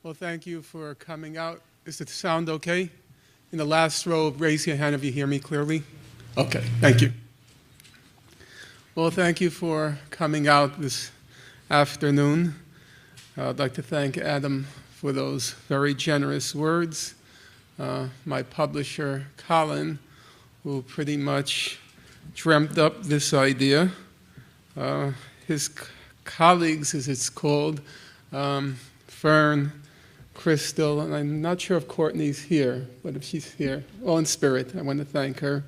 Well, thank you for coming out. Is the sound okay? In the last row, raise your hand if you hear me clearly. Okay, thank you. Well, thank you for coming out this afternoon. I'd like to thank Adam for those very generous words. My publisher, Colin, who pretty much dreamt up this idea. His colleagues, as it's called, Fern, Crystal, and I'm not sure if Courtney's here, but if she's here, all in spirit, I want to thank her.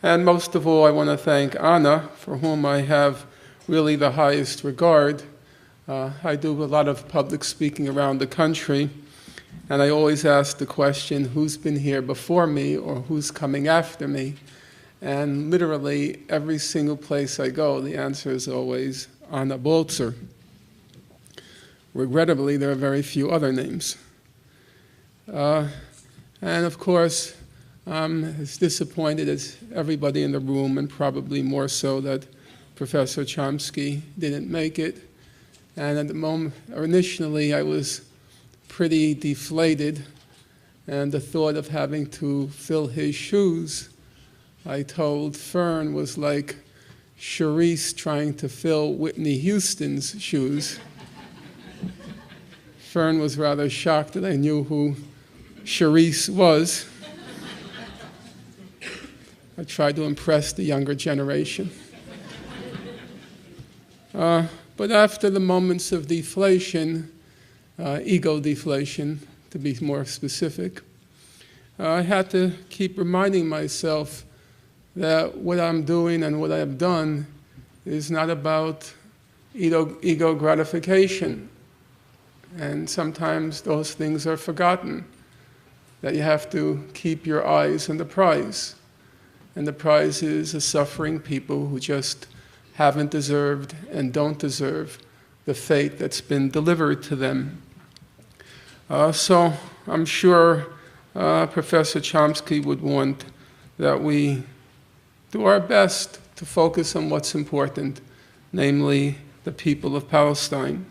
And most of all, I want to thank Anna, for whom I have really the highest regard. I do a lot of public speaking around the country, and I always ask the question, who's been here before me or who's coming after me? And literally every single place I go, the answer is always Anna Baltzer. Regrettably, there are very few other names. And of course, I'm as disappointed as everybody in the room, and probably more so that Professor Chomsky didn't make it. And at the moment, or initially, I was pretty deflated, and the thought of having to fill his shoes, I told Fern, was like Charisse trying to fill Whitney Houston's shoes. Fern was rather shocked that I knew who Charisse was. I tried to impress the younger generation. But after the moments of deflation, ego deflation, to be more specific, I had to keep reminding myself that what I'm doing and what I've done is not about ego gratification. And sometimes those things are forgotten, that you have to keep your eyes on the prize. And the prize is a suffering people who just haven't deserved and don't deserve the fate that's been delivered to them. So I'm sure Professor Chomsky would want that we do our best to focus on what's important, namely the people of Palestine.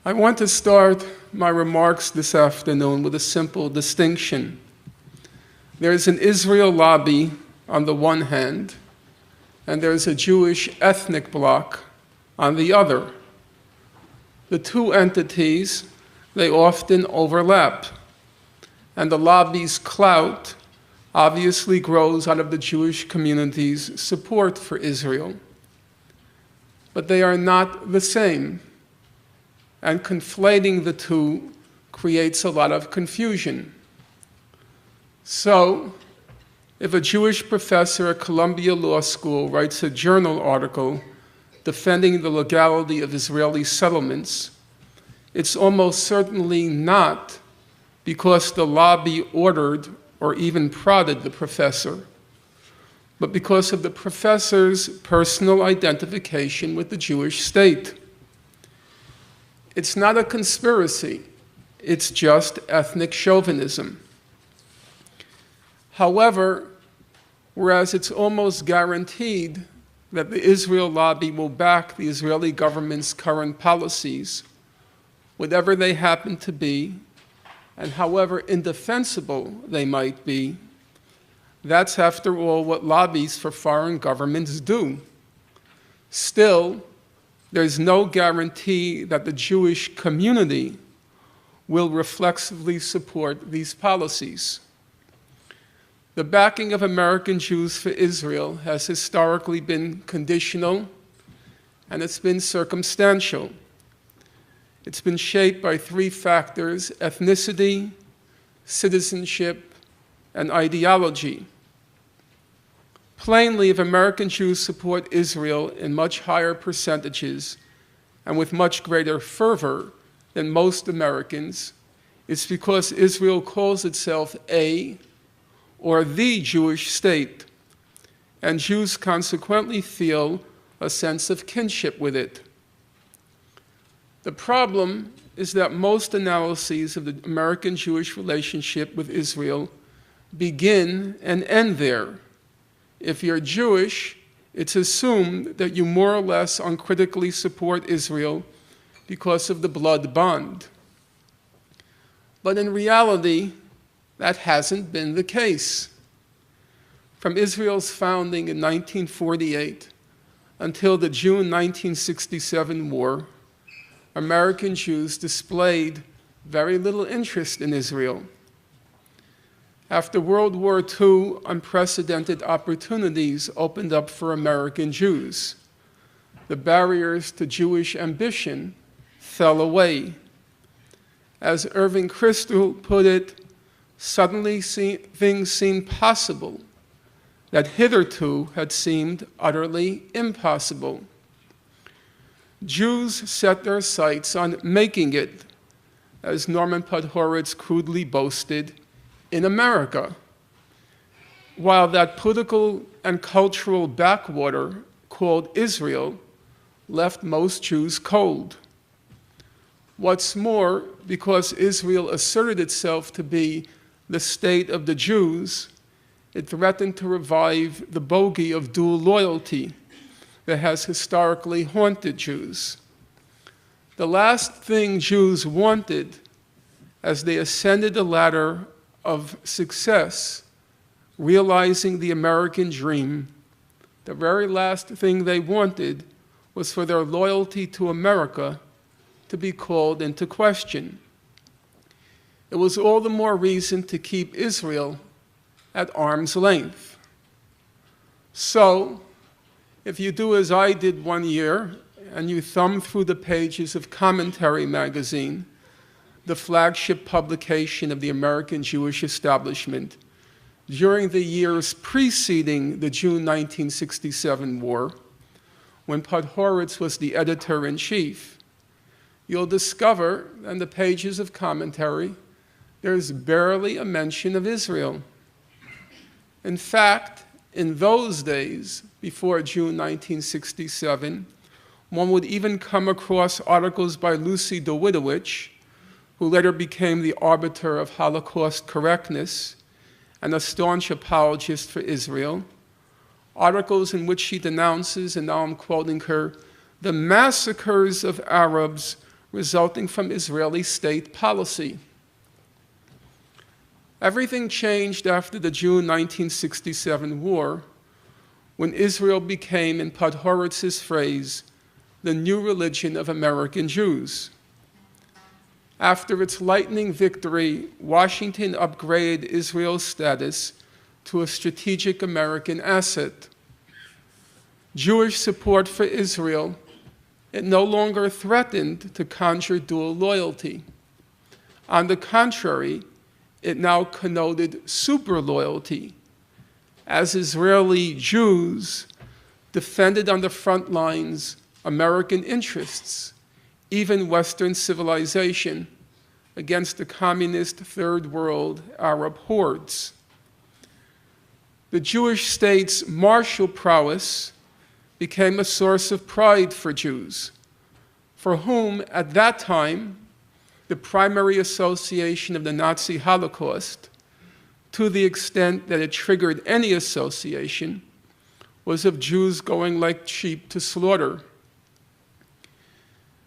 I want to start my remarks this afternoon with a simple distinction. There's an Israel lobby on the one hand, and there's a Jewish ethnic bloc on the other. The two entities, they often overlap, and the lobby's clout obviously grows out of the Jewish community's support for Israel. But they are not the same, and conflating the two creates a lot of confusion. So, if a Jewish professor at Columbia Law School writes a journal article defending the legality of Israeli settlements, it's almost certainly not because the lobby ordered or even prodded the professor, but because of the professor's personal identification with the Jewish state. It's not a conspiracy, it's just ethnic chauvinism. However, whereas it's almost guaranteed that the Israel lobby will back the Israeli government's current policies, whatever they happen to be, and however indefensible they might be, that's after all what lobbies for foreign governments do. Still, there's no guarantee that the Jewish community will reflexively support these policies. The backing of American Jews for Israel has historically been conditional, and it's been circumstantial. It's been shaped by three factors: ethnicity, citizenship, and ideology. Plainly, if American Jews support Israel in much higher percentages and with much greater fervor than most Americans, it's because Israel calls itself a or the Jewish state, and Jews consequently feel a sense of kinship with it. The problem is that most analyses of the American-Jewish relationship with Israel begin and end there. If you're Jewish, it's assumed that you more or less uncritically support Israel because of the blood bond. But in reality, that hasn't been the case. From Israel's founding in 1948 until the June 1967 war, American Jews displayed very little interest in Israel. After World War II, unprecedented opportunities opened up for American Jews. The barriers to Jewish ambition fell away. As Irving Kristol put it, suddenly things seemed possible that hitherto had seemed utterly impossible. Jews set their sights on making it, as Norman Podhoretz crudely boasted, in America, while that political and cultural backwater called Israel left most Jews cold. What's more, because Israel asserted itself to be the state of the Jews, it threatened to revive the bogey of dual loyalty that has historically haunted Jews. The last thing Jews wanted as they ascended the ladder of success, realizing the American dream, the very last thing they wanted was for their loyalty to America to be called into question. It was all the more reason to keep Israel at arm's length. So, if you do as I did one year, and you thumb through the pages of Commentary magazine, the flagship publication of the American Jewish establishment, during the years preceding the June 1967 war, when Podhoretz was the editor-in-chief, you'll discover in the pages of Commentary there's barely a mention of Israel. In fact, in those days, before June 1967, one would even come across articles by Lucy Dawidowicz, who later became the arbiter of Holocaust correctness and a staunch apologist for Israel, articles in which she denounces, and now I'm quoting her, the massacres of Arabs resulting from Israeli state policy. Everything changed after the June 1967 war, when Israel became, in Podhoretz's phrase, the new religion of American Jews. After its lightning victory, Washington upgraded Israel's status to a strategic American asset. Jewish support for Israel, it no longer threatened to conjure dual loyalty. On the contrary, it now connoted super loyalty, as Israeli Jews defended on the front lines American interests, even Western civilization, against the communist Third World Arab hordes. The Jewish state's martial prowess became a source of pride for Jews, for whom, at that time, the primary association of the Nazi Holocaust, to the extent that it triggered any association, was of Jews going like sheep to slaughter.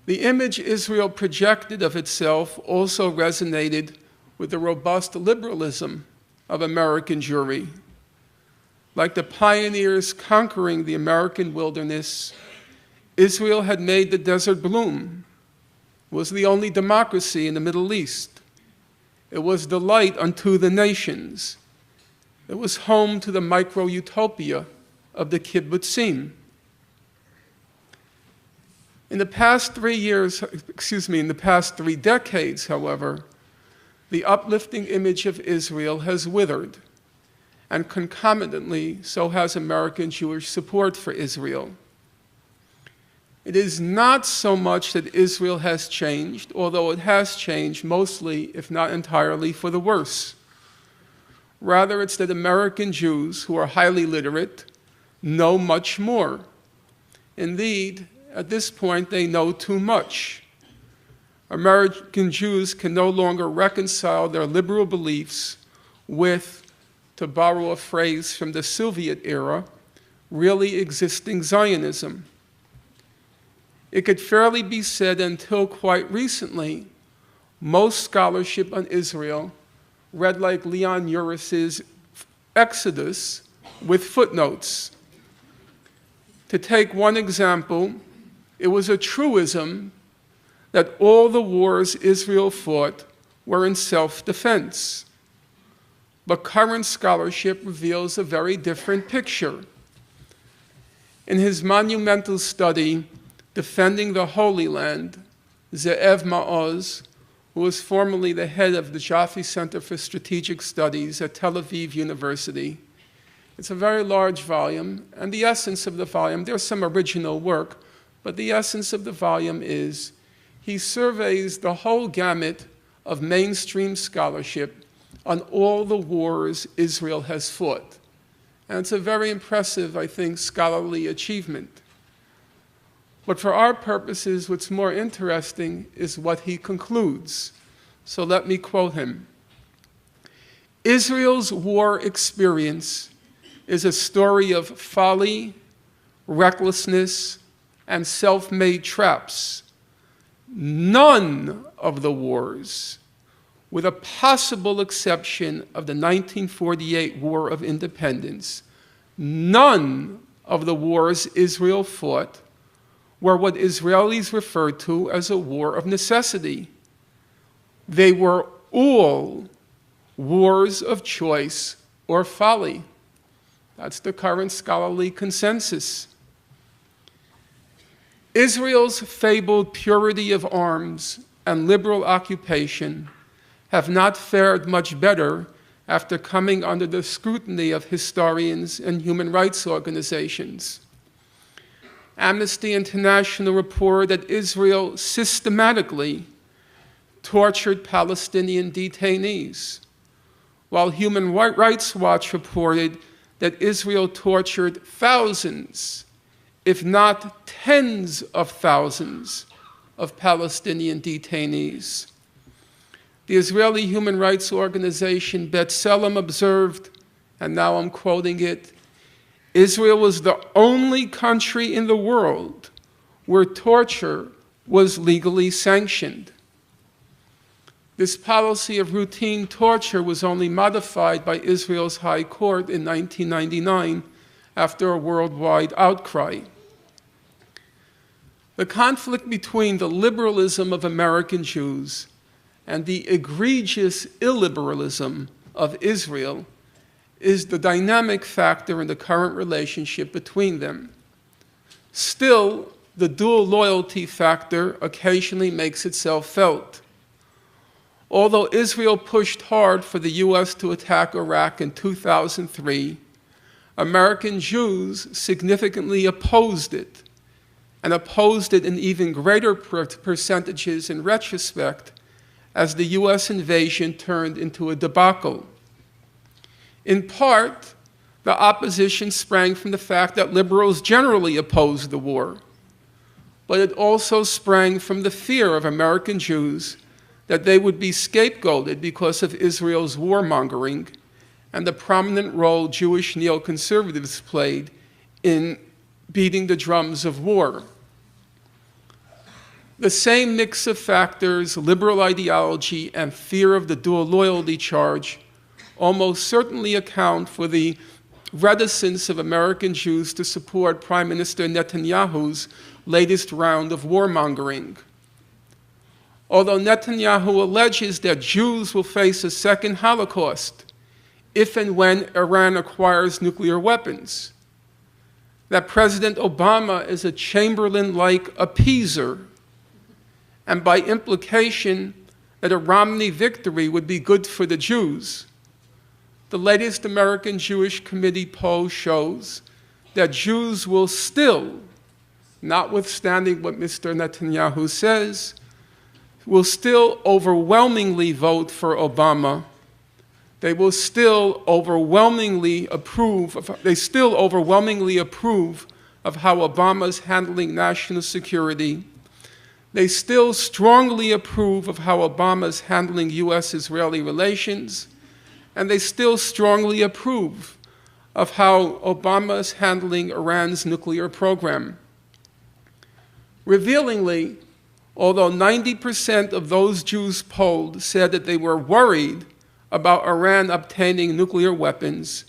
The image Israel projected of itself also resonated with the robust liberalism of American Jewry. Like the pioneers conquering the American wilderness, Israel had made the desert bloom, was the only democracy in the Middle East. It was the light unto the nations. It was home to the micro-utopia of the kibbutzim. In the past 3 decades, however, the uplifting image of Israel has withered, and concomitantly, so has American Jewish support for Israel. It is not so much that Israel has changed, although it has changed mostly, if not entirely, for the worse. Rather, it's that American Jews, who are highly literate, know much more. Indeed, at this point, they know too much. American Jews can no longer reconcile their liberal beliefs with, to borrow a phrase from the Soviet era, really existing Zionism. it could fairly be said until quite recently, most scholarship on Israel read like Leon Uris's Exodus with footnotes. To take one example, it was a truism that all the wars Israel fought were in self-defense. But current scholarship reveals a very different picture. In his monumental study, Defending the Holy Land, Ze'ev Ma'oz, who was formerly the head of the Jaffe Center for Strategic Studies at Tel Aviv University. It's a very large volume, and the essence of the volume, there's some original work, but the essence of the volume is he surveys the whole gamut of mainstream scholarship on all the wars Israel has fought. And it's a very impressive, I think, scholarly achievement. But for our purposes, what's more interesting is what he concludes. So let me quote him. Israel's war experience is a story of folly, recklessness, and self-made traps. None of the wars, with a possible exception of the 1948 War of Independence, none of the wars Israel fought were what Israelis refer to as a war of necessity. They were all wars of choice or folly. That's the current scholarly consensus. Israel's fabled purity of arms and liberal occupation have not fared much better after coming under the scrutiny of historians and human rights organizations. Amnesty International reported that Israel systematically tortured Palestinian detainees, while Human Rights Watch reported that Israel tortured thousands, if not tens of thousands, of Palestinian detainees. The Israeli human rights organization B'Tselem observed, and now I'm quoting it, Israel was the only country in the world where torture was legally sanctioned. This policy of routine torture was only modified by Israel's High Court in 1999 after a worldwide outcry. The conflict between the liberalism of American Jews and the egregious illiberalism of Israel is the dynamic factor in the current relationship between them. Still, the dual loyalty factor occasionally makes itself felt. Although Israel pushed hard for the U.S. to attack Iraq in 2003, American Jews significantly opposed it, and opposed it in even greater percentages in retrospect as the U.S. invasion turned into a debacle. In part, the opposition sprang from the fact that liberals generally opposed the war, but it also sprang from the fear of American Jews that they would be scapegoated because of Israel's warmongering and the prominent role Jewish neoconservatives played in beating the drums of war. The same mix of factors, liberal ideology and fear of the dual loyalty charge, almost certainly account for the reticence of American Jews to support Prime Minister Netanyahu's latest round of warmongering. Although Netanyahu alleges that Jews will face a second Holocaust if and when Iran acquires nuclear weapons, that President Obama is a Chamberlain-like appeaser, and by implication that a Romney victory would be good for the Jews, the latest American Jewish Committee poll shows that Jews will still, notwithstanding what Mr. Netanyahu says, will still overwhelmingly vote for Obama. They will still overwhelmingly approve of, of how Obama's handling national security. They still strongly approve of how Obama's handling U.S.-Israeli relations, and they still strongly approve of how Obama's handling Iran's nuclear program. Revealingly, although 90% of those Jews polled said that they were worried about Iran obtaining nuclear weapons,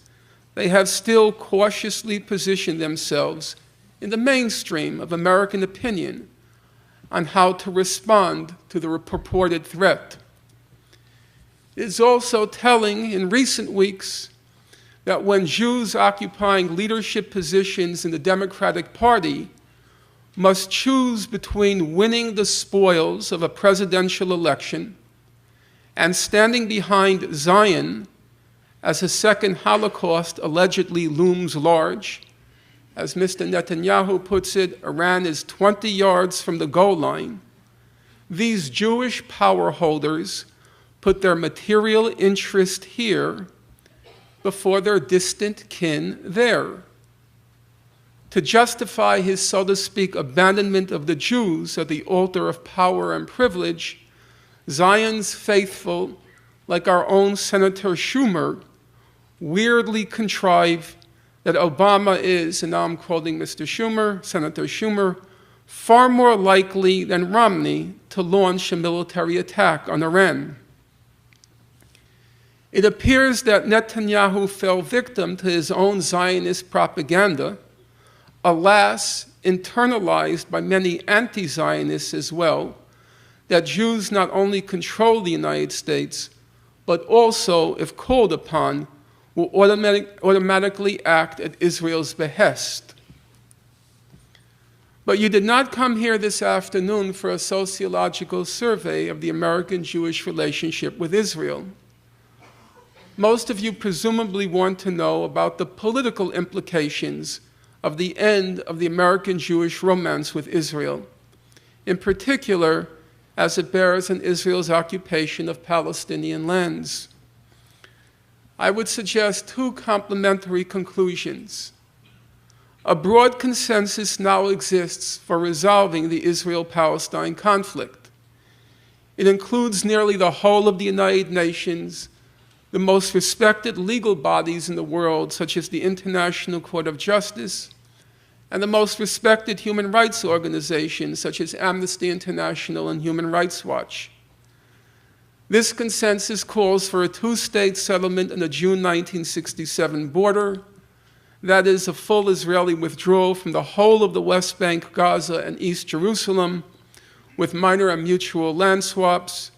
they have still cautiously positioned themselves in the mainstream of American opinion on how to respond to the purported threat. It is also telling in recent weeks that when Jews occupying leadership positions in the Democratic Party must choose between winning the spoils of a presidential election and standing behind Zion as a second Holocaust allegedly looms large. As Mr. Netanyahu puts it, Iran is 20 yards from the goal line. These Jewish power holders put their material interest here before their distant kin there. To justify his, so to speak, abandonment of the Jews at the altar of power and privilege, Zion's faithful, like our own Senator Schumer, weirdly contrive that Obama is, and now I'm quoting Mr. Schumer, Senator Schumer, far more likely than Romney to launch a military attack on Iran. It appears that Netanyahu fell victim to his own Zionist propaganda, alas, internalized by many anti-Zionists as well, that Jews not only control the United States, but also, if called upon, will automatically act at Israel's behest. But you did not come here this afternoon for a sociological survey of the American-Jewish relationship with Israel. Most of you presumably want to know about the political implications of the end of the American-Jewish romance with Israel, in particular as it bears on Israel's occupation of Palestinian lands. I would suggest two complementary conclusions. A broad consensus now exists for resolving the Israel-Palestine conflict. It includes nearly the whole of the United Nations, the most respected legal bodies in the world, such as the International Court of Justice, and the most respected human rights organizations, such as Amnesty International and Human Rights Watch. This consensus calls for a two-state settlement on the June 1967 border, that is, a full Israeli withdrawal from the whole of the West Bank, Gaza, and East Jerusalem, with minor and mutual land swaps,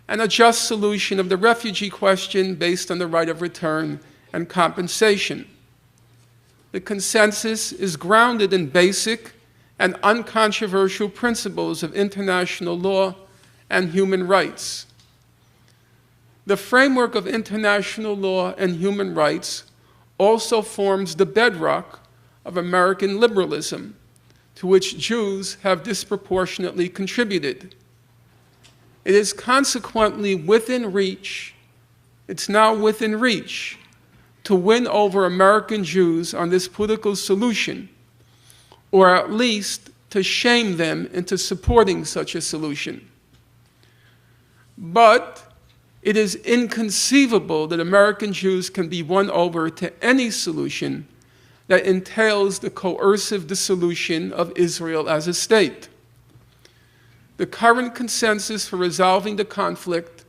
and a just solution of the refugee question based on the right of return and compensation. The consensus is grounded in basic and uncontroversial principles of international law and human rights. The framework of international law and human rights also forms the bedrock of American liberalism, to which Jews have disproportionately contributed. It is consequently within reach, it's now within reach, to win over American Jews on this political solution, or at least to shame them into supporting such a solution. But it is inconceivable that American Jews can be won over to any solution that entails the coercive dissolution of Israel as a state. The current consensus for resolving the conflict,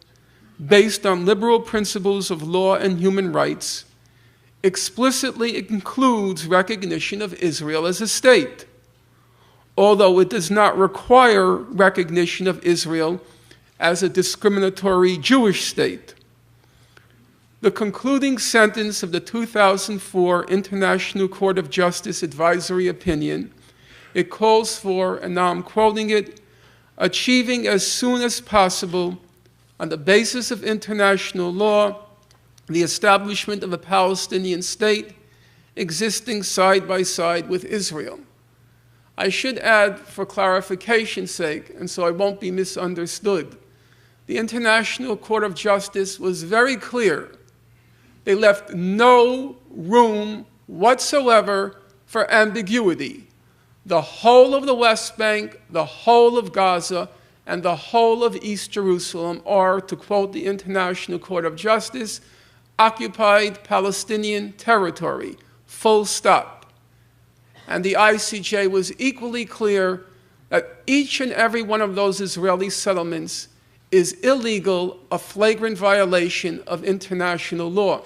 based on liberal principles of law and human rights, explicitly includes recognition of Israel as a state, although it does not require recognition of Israel as a discriminatory Jewish state. The concluding sentence of the 2004 International Court of Justice advisory opinion, it calls for, and now I'm quoting it, achieving as soon as possible, on the basis of international law, the establishment of a Palestinian state existing side by side with Israel. I should add, for clarification's sake, and so I won't be misunderstood, the International Court of Justice was very clear. They left no room whatsoever for ambiguity. The whole of the West Bank, the whole of Gaza, and the whole of East Jerusalem are, to quote the International Court of Justice, occupied Palestinian territory, full stop. And the ICJ was equally clear that each and every one of those Israeli settlements is illegal, a flagrant violation of international law.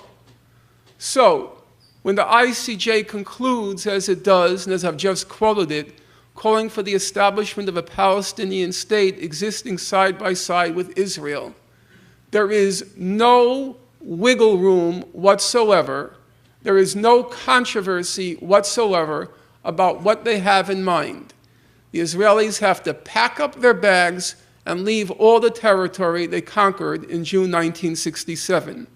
So, when the ICJ concludes, as it does, and as I've just quoted it, calling for the establishment of a Palestinian state existing side by side with Israel, there is no wiggle room whatsoever, there is no controversy whatsoever about what they have in mind. The Israelis have to pack up their bags and leave all the territory they conquered in June 1967.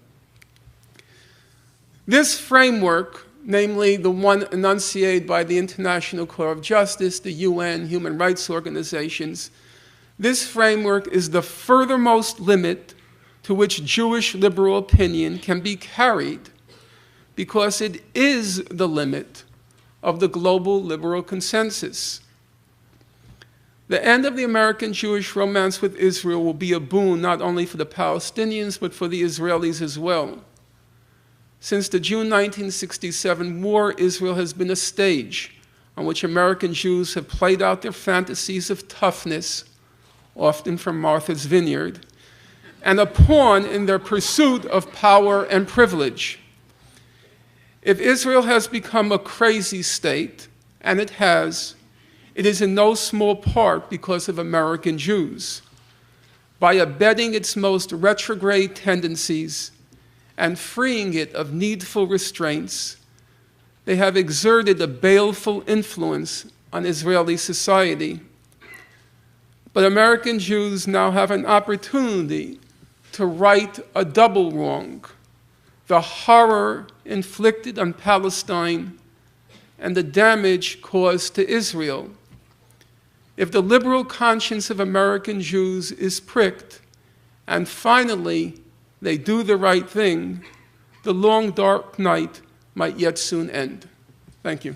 This framework, namely the one enunciated by the International Court of Justice, the UN, human rights organizations, this framework is the furthermost limit to which Jewish liberal opinion can be carried, because it is the limit of the global liberal consensus. The end of the American Jewish romance with Israel will be a boon not only for the Palestinians, but for the Israelis as well. Since the June 1967 war, Israel has been a stage on which American Jews have played out their fantasies of toughness, often from Martha's Vineyard, and a pawn in their pursuit of power and privilege. If Israel has become a crazy state, and it has, it is in no small part because of American Jews. By abetting its most retrograde tendencies and freeing it of needful restraints, they have exerted a baleful influence on Israeli society. But American Jews now have an opportunity to right a double wrong: the horror inflicted on Palestine and the damage caused to Israel. If the liberal conscience of American Jews is pricked, and finally they do the right thing, the long dark night might yet soon end. Thank you.